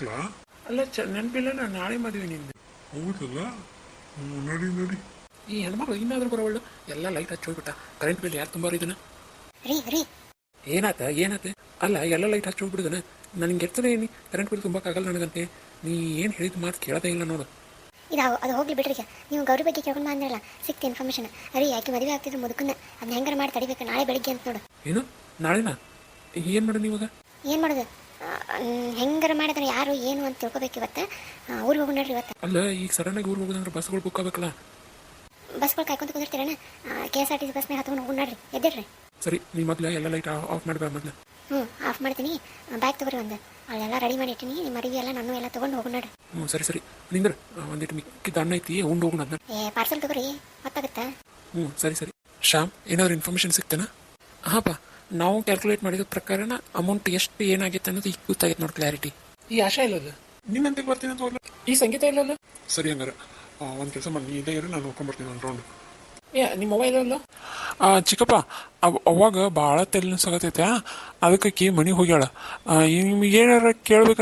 ನೆನಪಾತ್ಲಾ? ಅಲ್ಲ ನೆನಪಿಲ್ಲ, ನಾನು ನಾಳೆ ಮದುವೆ ನಿಂದು. ಹೌದಲ್ಲ. ನಡಿ ನಡಿ. ಈ ಹೆಣ್ಮಕ್ಳು ಇನ್ನಾದ್ರೂ ಬರೋವಳ್ಳು. ಎಲ್ಲ ಲೈಟ್ ಹಚ್ಚಿ ಹೋಗ್ಬಿಟ್ಟ. ಕರೆಂಟ್ ಬಿಲ್ ಯಾರು ತುಂಬಾರು ಇದನ್ನ? ರೀ ಏನಾತ ಅಲ್ಲ, ಎಲ್ಲ ಲೈಟ್ ಹಚ್ಚಿ ಹೋಗ್ಬಿಡುದನ. ನನಗೆ ಎರ್ತದೆ ಏನಿ ಕರೆಂಟ್ ಬಿಲ್ ತುಂಬಕ್ಕಾಗಲ್ಲ ನನಗಂತೆ. ನೀ ಏನು ಹೇಳಿದ ಮಾತು ಕೇಳೋದೇ ಇಲ್ಲ ನೋಡು. ಅದು ಹೋಗ್ಲಿ ಬಿಡ್ರಿ. ನೀವು ಗೌರಿ ಬಗ್ಗೆ ಕೇಳ್ಕೊಂಡು ಬಂದ್ರಲ್ಲ, ಸಿಕ್ತು ಇನ್ಫಾರ್ಮೇಷನ್. ಅರಿ ಯಾಕೆ ಮದುವೆ ಆಗ್ತಿದ್ರು ಮುದುಕನ್ನ ಅದನ್ನ ಹೆಂಗಾರ ಮಾಡಿ ತಡಿಬೇಕು, ನಾಳೆ ಬೆಳಿಗ್ಗೆ ಅಂತ ನೋಡು. ಏನು ನಾಳೆನಾ? ಏನು ಮಾಡೋದು ಇವಾಗ? ಏನು ಮಾಡೋದು? ಹೆಂಗಾರ ಮಾಡಿದ್ರೆ ಯಾರು ಏನು ಅಂತ ತಿಳ್ಕೊಬೇಕು. ಇವತ್ತು ಊರಿಗೆ ಹೋಗಿ ನೋಡ್ರಿ. ಇವತ್ತು ಅಲ್ಲ, ಈಗ ಸಡನ್ನಾಗಿ ಊರಿಗೆ ಹೋಗೋದಂದ್ರೆ ಬಸ್ಗಳು ಬುಕ್ ಆಗಬೇಕಲ್ಲ. ಬಸ್ಗಳು ಕಾಯ್ಕೊಂತ ಕುದಿರ್ತೀರಣ್ಣ. KSRTC ಬಸ್ನಾಗ ಹತ್ಕೊಂಡು ಹೋಗಿ ನೋಡ್ರಿ. ಎದ್ದಿಡ್ರಿ. ಸರಿ, ನೀ ಮೊದಲು ಎಲ್ಲ ಲೈಟ್ ಆಫ್ ಮಾಡ್ಬೇಡ ಮೊದಲು. ಆಫ್ ಮಾಡ್ತೀನಿ. ಬ್ಯಾಗ್ ತೊಗೊರಿ ಒಂದು. ಅಲ್ಲೆಲ್ಲ ರೆಡಿ ಮಾಡಿಟ್ಟಿನಿ. ನಿಮ್ಮ ಅಡಿಗೆ ಎಲ್ಲ ನಾನು ಎಲ್ಲ ತೊಗೊಂಡು ಹೋಗಿ ನೋಡ್ರಿ. ಸರಿ ನಿಂದ್ರೆ ಒಂದಿಟ್ಟು ಮಿಕ್ಕಿದ ಅಣ್ಣ ಐತಿ, ಉಂಡು ಹೋಗೋಣ ಅದನ್ನ. ಪಾರ್ಸಲ್ ತೊಗೊರಿ, ಹೊತ್ತಾಗುತ್ತಾ? ಸರಿ. ಶ್ಯಾಮ್, ಏನಾದ್ರು ಇನ್ಫಾರ್ಮೇಷನ್ ಸಿಗ್ತೇನಾ? ಹಾಂ ನಾವು ಕ್ಯಾಲ್ಕುಲೇಟ್ ಮಾಡಿದ ಪ್ರಕಾರನ ಅಮೌಂಟ್ ಎಷ್ಟು ಏನಾಗೈತೆ ಅನ್ನೋದು ಈಗ ಗೊತ್ತಾಗೈತೆ ನೋಡಿ, ಕ್ಲಾರಿಟಿ. ಈ ಆಶಾ ಇಲ್ಲಲ್ಲ, ನಿನ್ನಂತೆ ಬರ್ತೀನಿ ಅಂತ ಹೋಗ್ಲ. ಈ ಸಂಗೀತ ಇಲ್ಲಲ್ಲ. ಸರಿ, ಹಂಗಾರೆ ಒಂದು ಕೆಲಸ ಮಾಡಿ, ನೀ ಇದೇ ಇರು, ನಾನು ನೋಡ್ಕೊಂಡ್ಬರ್ತೀನಿ ಒಂದು ರೌಂಡ್. ನಿಮ್ಮ ಮೊಬೈಲ್ ಅಲ್ಲ? ಚಿಕ್ಕಪ್ಪ, ಅವಾಗ ಭಾಳ ತೆಲ್ ಸಗತೈತೆ, ಅದಕ್ಕೆ ಮನೆಗೆ ಹೋಗ್ಯಾಳ. ನಿಮ್ಗೆ ಏನಾರ ಕೇಳ್ಬೇಕಾ?